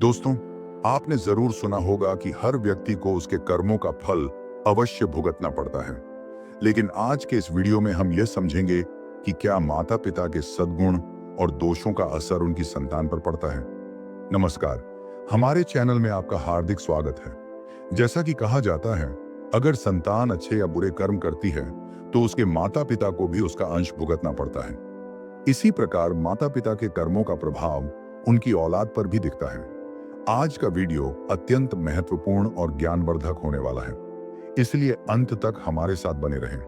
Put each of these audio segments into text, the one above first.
दोस्तों, आपने जरूर सुना होगा कि हर व्यक्ति को उसके कर्मों का फल अवश्य भुगतना पड़ता है। लेकिन आज के इस वीडियो में हम यह समझेंगे कि क्या माता पिता के सद्गुण और दोषों का असर उनकी संतान पर पड़ता है। नमस्कार, हमारे चैनल में आपका हार्दिक स्वागत है। जैसा कि कहा जाता है, अगर संतान अच्छे या बुरे कर्म करती है तो उसके माता पिता को भी उसका अंश भुगतना पड़ता है। इसी प्रकार माता पिता के कर्मों का प्रभाव उनकी औलाद पर भी दिखता है। आज का वीडियो अत्यंत महत्वपूर्ण और ज्ञानवर्धक होने वाला है, इसलिए अंत तक हमारे साथ बने रहें।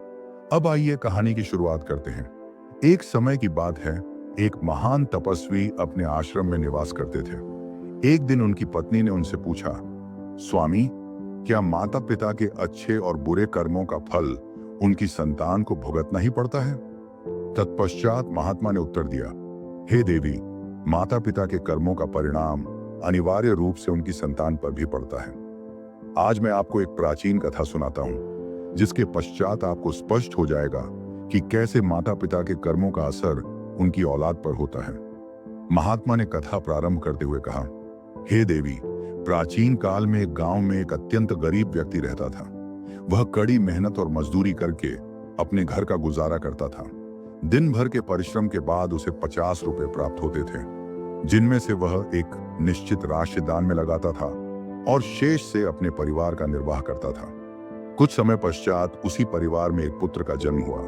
अब आइए कहानी की शुरुआत करते हैं। एक समय की बात है, एक महान तपस्वी अपने आश्रम में निवास करते थे। एक दिन उनकी पत्नी ने उनसे पूछा, स्वामी, क्या माता पिता के अच्छे और बुरे कर्मों का फल उनकी संतान को भुगतना ही पड़ता है? तत्पश्चात महात्मा ने उत्तर दिया, हे देवी, माता पिता के कर्मों का परिणाम अनिवार्य रूप से उनकी संतान पर भी पड़ता है। आज मैं आपको एक प्राचीन कथा सुनाता हूं, जिसके पश्चात आपको स्पष्ट हो जाएगा कि कैसे माता पिता के कर्मों का असर उनकी औलाद पर होता है। महात्मा ने कथा प्रारंभ करते हुए कहा, हे देवी, प्राचीन काल में एक गांव में एक अत्यंत गरीब व्यक्ति रहता था। वह कड़ी मेहनत और मजदूरी करके अपने घर का गुजारा करता था। दिन भर के परिश्रम के बाद उसे 50 रुपए प्राप्त होते थे, जिनमें से वह एक निश्चित राशि दान में लगाता था और शेष से अपने परिवार का निर्वाह करता था। कुछ समय पश्चात उसी परिवार में एक पुत्र का जन्म हुआ,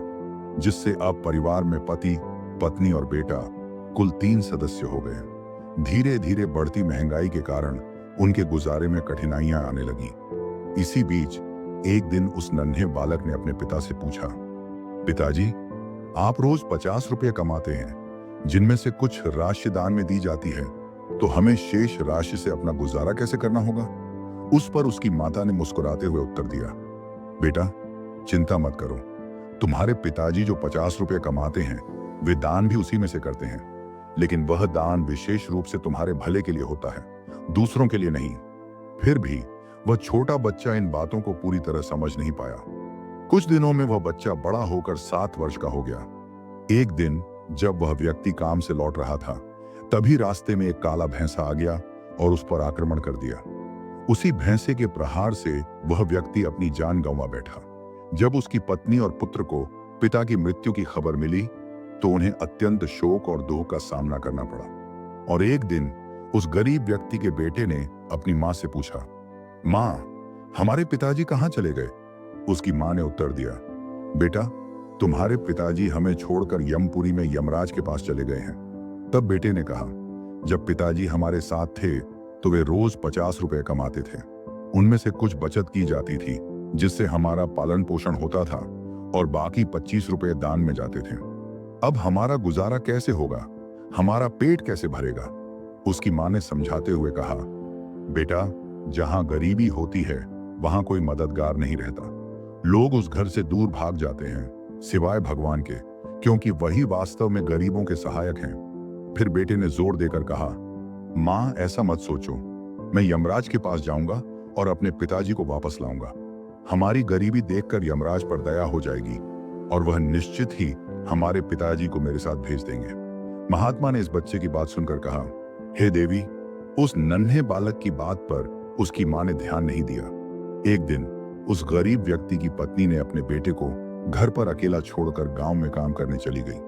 जिससे अब परिवार में पति, पत्नी और बेटा कुल 3 सदस्य हो गए। धीरे धीरे बढ़ती महंगाई के कारण उनके गुजारे में कठिनाइयां आने लगी। इसी बीच एक दिन उस नन्हे बालक ने अपने पिता से पूछा, पिताजी, आप रोज 50 रुपये कमाते हैं, जिनमें से कुछ राशि दान में दी जाती है, तो हमें शेष राशि से अपना गुजारा कैसे करना होगा? उस पर उसकी माता ने मुस्कुराते हुए उत्तर दिया, बेटा, चिंता मत करो। तुम्हारे पिताजी जो 50 रुपये कमाते हैं, वे दान भी उसी में से करते हैं, लेकिन वह दान विशेष रूप से तुम्हारे भले के लिए होता है, दूसरों के लिए नहीं। फिर भी वह छोटा बच्चा इन बातों को पूरी तरह समझ नहीं पाया। कुछ दिनों में वह बच्चा बड़ा होकर 7 वर्ष का हो गया। एक दिन जब वह व्यक्ति काम से लौट रहा था, तभी रास्ते में एक काला भैंसा आ गया और उस पर आक्रमण कर दिया। उसी भैंसे के प्रहार से वह व्यक्ति अपनी जान गंवा बैठा। जब उसकी पत्नी और पुत्र को पिता की मृत्यु की खबर मिली, तो उन्हें अत्यंत शोक और दुख का सामना करना पड़ा। और एक दिन उस गरीब व्यक्ति के बेटे ने अपनी मां से पूछा, मां, हमारे पिताजी कहां चले गए? उसकी मां ने उत्तर दिया, बेटा, तुम्हारे पिताजी हमें छोड़कर यमपुरी में यमराज के पास चले गए हैं। तब बेटे ने कहा, जब पिताजी हमारे साथ थे तो वे रोज 50 रुपए कमाते थे। उनमें से कुछ बचत की जाती थी, जिससे हमारा पालन पोषण होता था, और बाकी 25 रुपए दान में जाते थे। अब हमारा गुजारा कैसे होगा? हमारा पेट कैसे भरेगा? उसकी मां ने समझाते हुए कहा, बेटा, जहां गरीबी होती है वहां कोई मददगार नहीं रहता। लोग उस घर से दूर भाग जाते हैं, सिवाय भगवान के, क्योंकि वही वास्तव में गरीबों के सहायक हैं। फिर बेटे ने जोर देकर कहा, मां, ऐसा मत सोचो। मैं यमराज के पास जाऊंगा और अपने पिताजी को वापस लाऊंगा। हमारी गरीबी देखकर यमराज पर दया हो जाएगी और वह निश्चित ही हमारे पिताजी को मेरे साथ भेज देंगे। महात्मा ने इस बच्चे की बात सुनकर कहा, हे देवी, उस नन्हे बालक की बात पर उसकी मां ने ध्यान नहीं दिया। एक दिन उस गरीब व्यक्ति की पत्नी ने अपने बेटे को घर पर अकेला छोड़कर गांव में काम करने चली गई।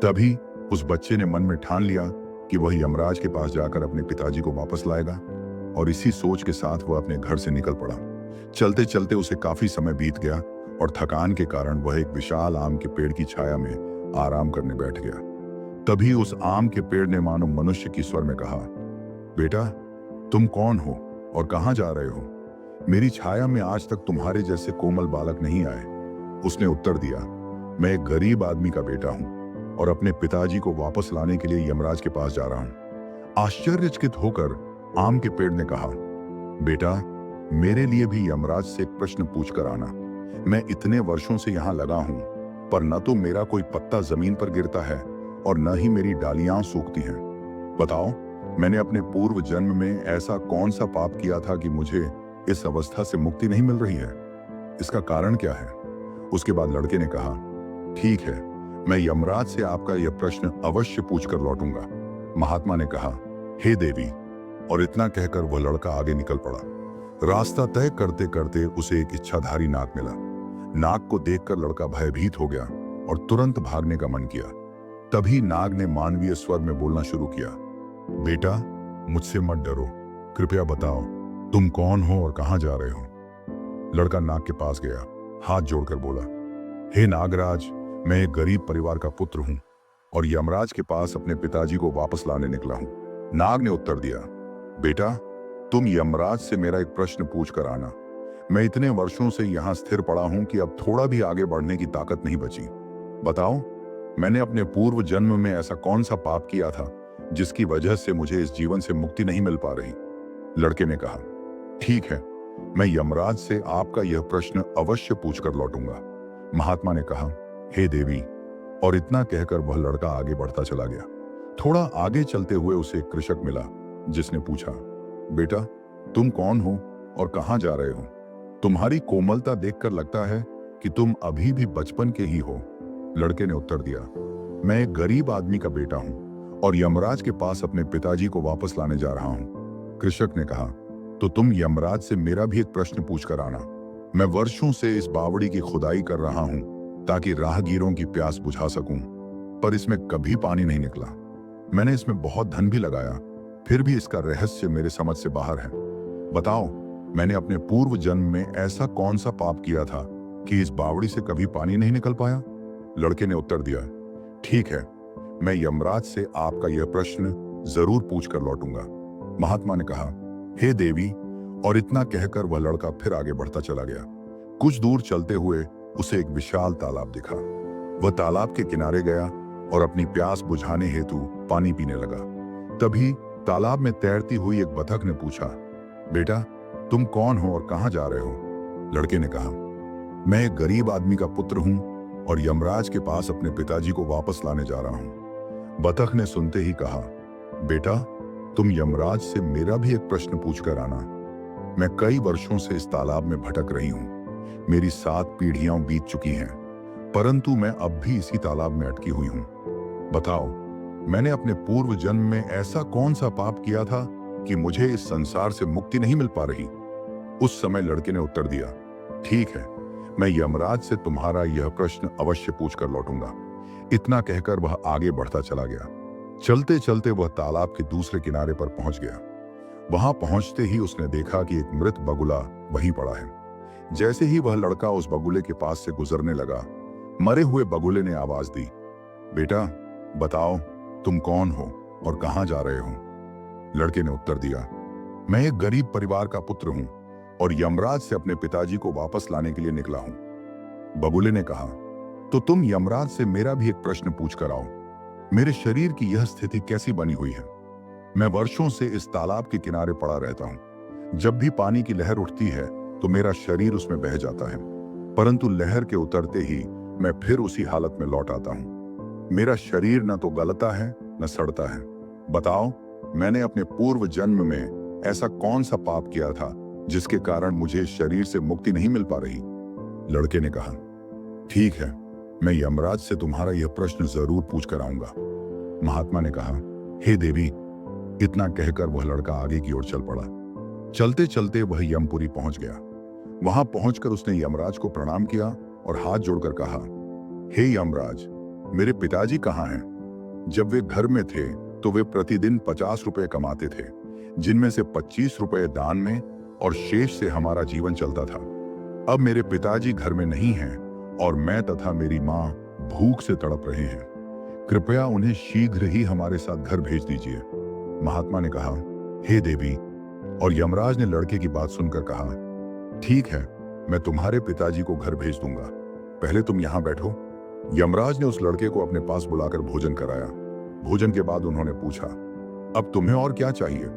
तभी उस बच्चे ने मन में ठान लिया कि वह यमराज के पास जाकर अपने पिताजी को वापस लाएगा, और इसी सोच के साथ वह अपने घर से निकल पड़ा। चलते चलते उसे काफी समय बीत गया और थकान के कारण वह एक विशाल आम के पेड़ की छाया में आराम करने बैठ गया। तभी उस आम के पेड़ ने मानो मनुष्य की स्वर में कहा, बेटा, तुम कौन हो और कहां जा रहे हो? मेरी छाया में आज तक तुम्हारे जैसे कोमल बालक नहीं आए। उसने उत्तर दिया, मैं एक गरीब आदमी का बेटा हूं और अपने पिताजी को वापस लाने के लिए यमराज के पास जा रहा हूं। आश्चर्यचकित होकर आम के पेड़ ने कहा, बेटा, मेरे लिए भी यमराज से एक प्रश्न पूछ कर आना। मैं इतने वर्षों से यहाँ लगा हूं, पर न तो मेरा कोई पत्ता जमीन पर गिरता है और न ही मेरी डालियां सूखती हैं। बताओ, मैंने अपने पूर्व जन्म में ऐसा कौन सा पाप किया था कि मुझे इस अवस्था से मुक्ति नहीं मिल रही है? इसका कारण क्या है? उसके बाद लड़के ने कहा, ठीक है, मैं यमराज से आपका यह प्रश्न अवश्य पूछकर लौटूंगा। महात्मा ने कहा, हे देवी, और इतना कहकर वह लड़का आगे निकल पड़ा। रास्ता तय करते करते उसे एक इच्छाधारी नाग मिला। नाग को देखकर लड़का भयभीत हो गया और तुरंत भागने का मन किया। तभी नाग ने मानवीय स्वर में बोलना शुरू किया, बेटा, मुझसे मत डरो, कृपया बताओ तुम कौन हो और कहां जा रहे हो। लड़का नाग के पास गया, हाथ जोड़कर बोला, हे नागराज, मैं एक गरीब परिवार का पुत्र हूं और यमराज के पास अपने पिताजी को वापस लाने निकला हूं। नाग ने उत्तर दिया, बेटा, तुम यमराज से मेरा एक प्रश्न पूछ कर आना। मैं इतने वर्षों से यहां स्थिर पड़ा हूं कि अब थोड़ा भी आगे बढ़ने की ताकत नहीं बची। बताओ, मैंने अपने पूर्व जन्म में ऐसा कौन सा पाप किया था जिसकी वजह से मुझे इस जीवन से मुक्ति नहीं मिल पा रही। लड़के ने कहा, ठीक है, मैं यमराज से आपका यह प्रश्न अवश्य पूछकर लौटूंगा। महात्मा ने कहा, हे देवी, और इतना कहकर वह लड़का आगे बढ़ता चला गया। थोड़ा आगे चलते हुए उसे एक कृषक मिला जिसने पूछा, बेटा, तुम कौन हो और कहां जा रहे हो? तुम्हारी कोमलता देखकर लगता है कि तुम अभी भी बचपन के ही हो। लड़के ने उत्तर दिया, मैं एक गरीब आदमी का बेटा हूं और यमराज के पास अपने पिताजी को वापस लाने जा रहा हूं। कृषक ने कहा, तो तुम यमराज से मेरा भी एक प्रश्न पूछकर आना। मैं वर्षों से इस बावड़ी की खुदाई कर रहा हूं ताकि राहगीरों की प्यास बुझा सकूं, पर इसमें कभी पानी नहीं निकला। मैंने इसमें बहुत धन भी लगाया, फिर भी इसका रहस्य मेरे समझ से बाहर है। बताओ, मैंने अपने पूर्व जन्म में ऐसा कौन सा पाप किया था कि इस बावड़ी से कभी पानी नहीं निकल पाया? लड़के ने उत्तर दिया, ठीक है, मैं यमराज से आपका यह प्रश्न जरूर पूछकर लौटूंगा। महात्मा ने कहा, हे देवी, और इतना कहकर वह लड़का फिर आगे बढ़ता चला गया। कुछ दूर चलते हुए उसे एक विशाल तालाब दिखा। वह तालाब के किनारे गया और अपनी प्यास बुझाने हेतु पानी पीने लगा। तभी तालाब में तैरती हुई एक बतख ने पूछा, बेटा, तुम कौन हो और कहां जा रहे हो? लड़के ने कहा, मैं एक गरीब आदमी का पुत्र हूं और यमराज के पास अपने पिताजी को वापस लाने जा रहा हूं। बतख ने सुनते ही कहा, बेटा, तुम यमराज से मेरा भी एक प्रश्न पूछकर आना। मैं कई वर्षों से इस तालाब में भटक रही हूं। मेरी 7 पीढ़ियां बीत चुकी हैं, परंतु मैं अब भी इसी तालाब में अटकी हुई हूं। बताओ, मैंने अपने पूर्व जन्म में ऐसा कौन सा पाप किया था कि मुझे इस संसार से मुक्ति नहीं मिल पा रही? उस समय लड़के ने उत्तर दिया, ठीक है, मैं यमराज से तुम्हारा यह प्रश्न अवश्य पूछकर लौटूंगा। इतना कहकर वह आगे बढ़ता चला गया। चलते चलते वह तालाब के दूसरे किनारे पर पहुंच गया। वहां पहुंचते ही उसने देखा कि एक मृत बगुला वहीं पड़ा है। जैसे ही वह लड़का उस बगुले के पास से गुजरने लगा, मरे हुए बगुले ने आवाज दी, बेटा, बताओ तुम कौन हो और कहां जा रहे हो? लड़के ने उत्तर दिया, मैं एक गरीब परिवार का पुत्र हूं और यमराज से अपने पिताजी को वापस लाने के लिए निकला हूं। बगुले ने कहा, तो तुम यमराज से मेरा भी एक प्रश्न पूछ कर आओ। मेरे शरीर की यह स्थिति कैसी बनी हुई है? मैं वर्षों से इस तालाब के किनारे पड़ा रहता हूं। जब भी पानी की लहर उठती है तो मेरा शरीर उसमें बह जाता है, परंतु लहर के उतरते ही मैं फिर उसी हालत में लौट आता हूं। मेरा शरीर न तो गलता है न सड़ता है। बताओ, मैंने अपने पूर्व जन्म में ऐसा कौन सा पाप किया था जिसके कारण मुझे इस शरीर से मुक्ति नहीं मिल पा रही? लड़के ने कहा, ठीक है, मैं यमराज से तुम्हारा यह प्रश्न जरूर पूछ कर आऊंगा। महात्मा ने कहा, हे देवी। इतना कहकर वह लड़का आगे की ओर चल पड़ा। चलते चलते वह यमपुरी पहुंच गया। वहां पहुंचकर उसने यमराज को प्रणाम किया और हाथ जोड़कर कहा, हे यमराज, मेरे पिताजी कहाँ हैं? जब वे घर में थे तो वे प्रतिदिन 50 रुपए कमाते थे, जिनमें से 25 रुपए दान में और शेष से हमारा जीवन चलता था। अब मेरे पिताजी घर में नहीं हैं और मैं तथा मेरी माँ भूख से तड़प रहे हैं। कृपया उन्हें शीघ्र ही हमारे साथ घर भेज दीजिए। महात्मा ने कहा, हे देवी। और यमराज ने लड़के की बात सुनकर कहा, ठीक है, मैं तुम्हारे पिताजी को घर भेज दूंगा, पहले तुम यहां बैठो। यमराज ने उस लड़के को अपने पास बुलाकर भोजन कराया। भोजन के बाद उन्होंने पूछा, अब तुम्हें और क्या चाहिए?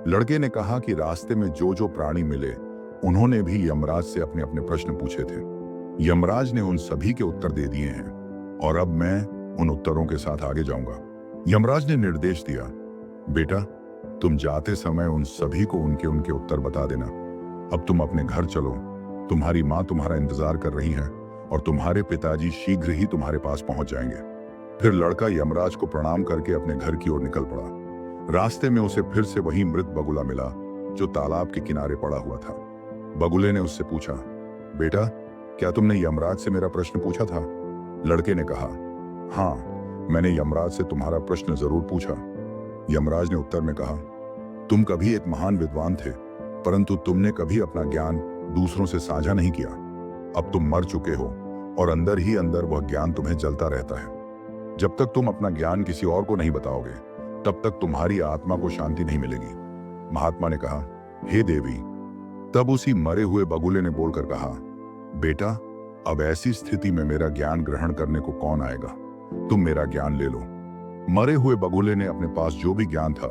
लड़के ने कहा कि रास्ते में जो जो प्राणी मिले उन्होंने भी यमराज से अपने अपने प्रश्न पूछे थे। यमराज ने उन सभी के उत्तर दे दिए हैं और अब मैं उन उत्तरों के साथ आगे जाऊंगा। यमराज ने निर्देश दिया, बेटा, तुम जाते समय उन सभी को उनके उनके उत्तर बता देना। अब तुम अपने घर चलो, तुम्हारी माँ तुम्हारा इंतजार कर रही है और तुम्हारे पिताजी शीघ्र ही तुम्हारे पास पहुंच जाएंगे। फिर लड़का यमराज को प्रणाम करके अपने घर की ओर निकल पड़ा। रास्ते में उसे फिर से वही मृत बगुला मिला जो तालाब के किनारे पड़ा हुआ था। बगुले ने उससे पूछा, बेटा, क्या तुमने यमराज से मेरा प्रश्न पूछा था? लड़के ने कहा, हाँ, मैंने यमराज से तुम्हारा प्रश्न जरूर पूछा। यमराज ने उत्तर में कहा, तुम कभी एक महान विद्वान थे, परंतु तुमने कभी अपना ज्ञान दूसरों से साझा नहीं किया। अब तुम मर चुके हो और अंदर ही अंदर वह ज्ञान तुम्हें जलता रहता है। जब तक तुम अपना ज्ञान किसी और को नहीं बताओगे, तब तक तुम्हारी आत्मा को शांति नहीं मिलेगी। महात्मा ने कहा, हे देवी। तब उसी मरे हुए बगुले ने बोलकर कहा, बेटा, अब ऐसी स्थिति में मेरा ज्ञान ग्रहण करने को कौन आएगा? तुम मेरा ज्ञान ले लो। मरे हुए बगुले ने अपने पास जो भी ज्ञान था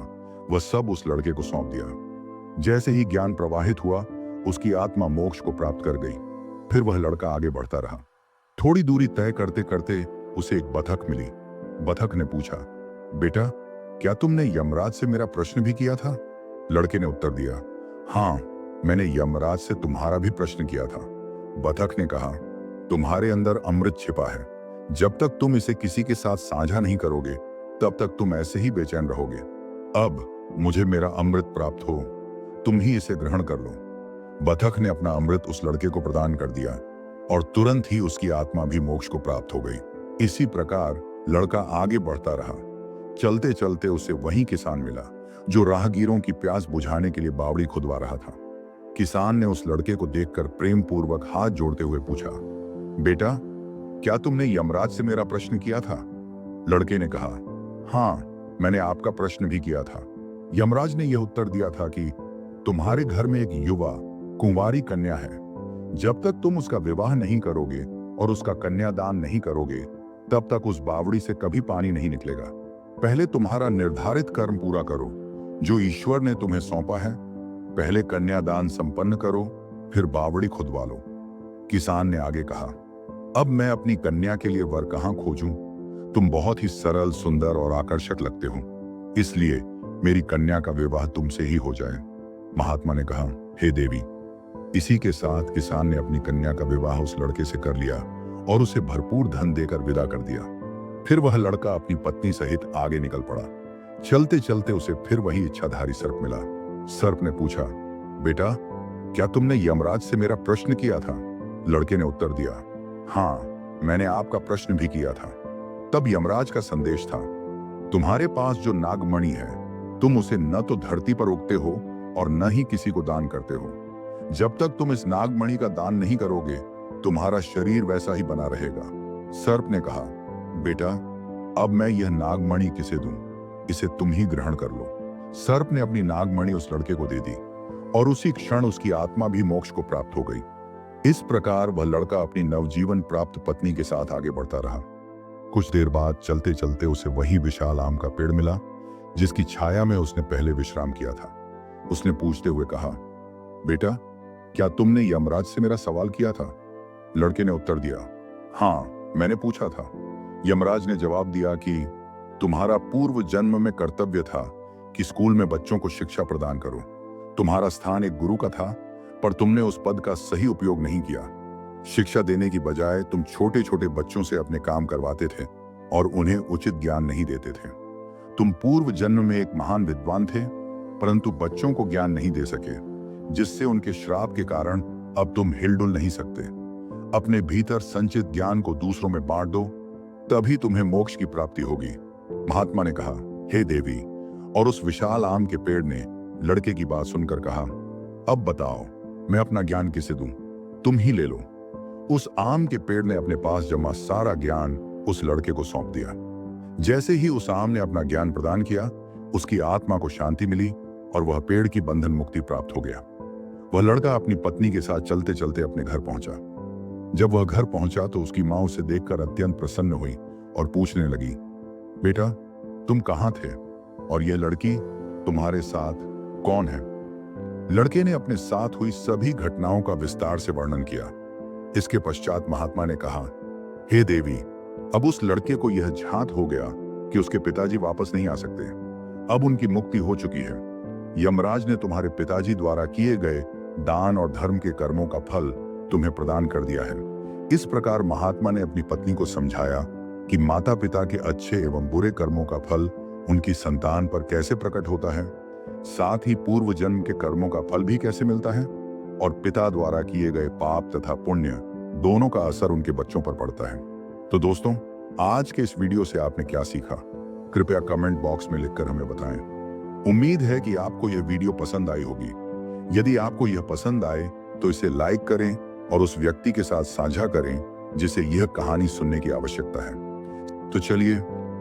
वह सब उस लड़के को सौंप दिया। जैसे ही ज्ञान प्रवाहित हुआ, उसकी आत्मा मोक्ष को प्राप्त कर गई। फिर वह लड़का आगे बढ़ता रहा। थोड़ी दूरी तय करते करते उसे एक बतख मिली। बतख ने पूछा, बेटा, क्या तुमने यमराज से मेरा प्रश्न भी किया था? लड़के ने उत्तर दिया, हाँ, मैंने यमराज से तुम्हारा भी प्रश्न किया था। बतख ने कहा, तुम्हारे अंदर अमृत छिपा है। जब तक तुम इसे किसी के साथ साझा नहीं करोगे, तब तक तुम ऐसे ही बेचैन रहोगे। अब मुझे मेरा अमृत प्राप्त हो, तुम ही इसे ग्रहण कर लो। बतख ने अपना अमृत उस लड़के को प्रदान कर दिया और तुरंत ही उसकी आत्मा भी मोक्ष को प्राप्त हो गई। इसी प्रकार लड़का आगे बढ़ता रहा। चलते चलते उसे वही किसान मिला जो राहगीरों की प्यास बुझाने के लिए बावड़ी खुदवा रहा था। किसान ने उस लड़के को देखकर प्रेम पूर्वक हाथ जोड़ते हुए पूछा, बेटा, क्या तुमने यमराज से मेरा प्रश्न किया था? लड़के ने कहा, हाँ, मैंने आपका प्रश्न भी किया था। यमराज ने यह उत्तर दिया था कि तुम्हारे घर में एक युवा कुंवारी कन्या है। जब तक तुम उसका विवाह नहीं करोगे और उसका कन्यादान नहीं करोगे, तब तक उस बावड़ी से कभी पानी नहीं निकलेगा। पहले तुम्हारा निर्धारित कर्म पूरा करो जो ईश्वर ने तुम्हें सौंपा है। पहले कन्यादान संपन्न करो, फिर बावड़ी खुदवा लो। किसान ने आगे कहा, अब मैं अपनी कन्या के लिए वर कहां खोजूं? तुम बहुत ही सरल, सुंदर और आकर्षक लगते हो, इसलिए मेरी कन्या का विवाह तुमसे ही हो जाए। महात्मा ने कहा, हे देवी। इसी के साथ किसान ने अपनी कन्या का विवाह उस लड़के से कर लिया और उसे भरपूर धन देकर विदा कर दिया। फिर वह लड़का अपनी पत्नी सहित आगे निकल पड़ा। चलते चलते उसे फिर वही इच्छाधारी सर्प मिला। सर्प ने पूछा, बेटा, क्या तुमने यमराज से मेरा प्रश्न किया था? लड़के ने उत्तर दिया, हाँ, मैंने आपका प्रश्न भी किया था। तब यमराज का संदेश था, तुम्हारे पास जो नागमणि है, तुम उसे न तो धरती पर उगते हो और न ही किसी को दान करते हो। जब तक तुम इस नागमणि का दान नहीं करोगे, तुम्हारा शरीर वैसा ही बना रहेगा। सर्प ने कहा, बेटा, अब मैं यह नागमणि किसे दूं? इसे तुम ही ग्रहण कर लो। सर्प ने अपनी नागमणि उस लड़के को दे दी और उसी क्षण उसकी आत्मा भी मोक्ष को प्राप्त हो गई। इस प्रकार वह लड़का अपनी नवजीवन प्राप्त पत्नी के साथ आगे बढ़ता रहा। कुछ देर बाद चलते चलते उसे वही विशाल आम का पेड़ मिला जिसकी छाया में उसने पहले विश्राम किया था। उसने पूछते हुए कहा, बेटा, क्या तुमने यमराज से मेरा सवाल किया था? लड़के ने उत्तर दिया, हाँ, मैंने पूछा था। यमराज ने जवाब दिया कि तुम्हारा पूर्व जन्म में कर्तव्य था कि स्कूल में बच्चों को शिक्षा प्रदान करो। तुम्हारा स्थान एक गुरु का था, पर तुमने उस पद का सही उपयोग नहीं किया। शिक्षा देने की बजाय तुम छोटे छोटे बच्चों से अपने काम करवाते थे और उन्हें उचित ज्ञान नहीं देते थे। तुम पूर्व जन्म में एक महान विद्वान थे, परंतु बच्चों को ज्ञान नहीं दे सके, जिससे उनके श्राप के कारण अब तुम हिलडुल नहीं सकते। अपने भीतर संचित ज्ञान को दूसरों में बांट दो, तभी तुम्हें मोक्ष की प्राप्ति होगी। महात्मा ने कहा, हे देवी। और उस विशाल आम के पेड़ ने लड़के की बात सुनकर कहा, अब बताओ, मैं अपना ज्ञान किसे दूं? तुम ही ले लो। उस आम के पेड़ ने अपने पास जमा सारा ज्ञान उस लड़के को सौंप दिया। जैसे ही उस आम ने अपना ज्ञान प्रदान किया, उसकी आत्मा को शांति मिली और वह पेड़ की बंधन मुक्ति प्राप्त हो गया। वह लड़का अपनी पत्नी के साथ चलते चलते अपने घर पहुंचा। जब वह घर पहुंचा तो उसकी मां उसे देखकर अत्यंत प्रसन्न हुई और पूछने लगी, बेटा, तुम कहां थे और यह लड़की तुम्हारे साथ कौन है? लड़के ने अपने साथ हुई सभी घटनाओं का विस्तार से वर्णन किया। इसके पश्चात महात्मा ने कहा, हे देवी, अब उस लड़के को यह झांत हो गया कि उसके पिताजी वापस नहीं आ सकते। अब उनकी मुक्ति हो चुकी है। यमराज ने तुम्हारे पिताजी द्वारा किए गए दान और धर्म के कर्मों का फल तुम्हें प्रदान कर दिया है। इस प्रकार महात्मा ने अपनी पत्नी को समझाया कि माता पिता के अच्छे एवं बुरे कर्मों का फल उनकी संतान पर कैसे प्रकट होता है, साथ ही पूर्व जन्म के कर्मों का फल भी कैसे मिलता है और पिता द्वारा किए गए पाप तथा पुण्य दोनों का असर उनके बच्चों पर पड़ता है। तो दोस्तों, आज के इस वीडियो से आपने क्या सीखा, कृपया कमेंट बॉक्स में लिखकर हमें बताएं। उम्मीद है कि आपको यह वीडियो पसंद आई होगी। यदि आपको यह पसंद आए तो इसे लाइक करें और उस व्यक्ति के साथ साझा करें जिसे यह कहानी सुनने की आवश्यकता है। तो चलिए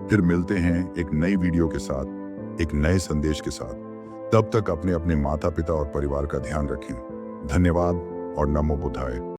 फिर मिलते हैं एक नई वीडियो के साथ, एक नए संदेश के साथ। तब तक अपने अपने माता पिता और परिवार का ध्यान रखें। धन्यवाद और नमो बुद्धाय।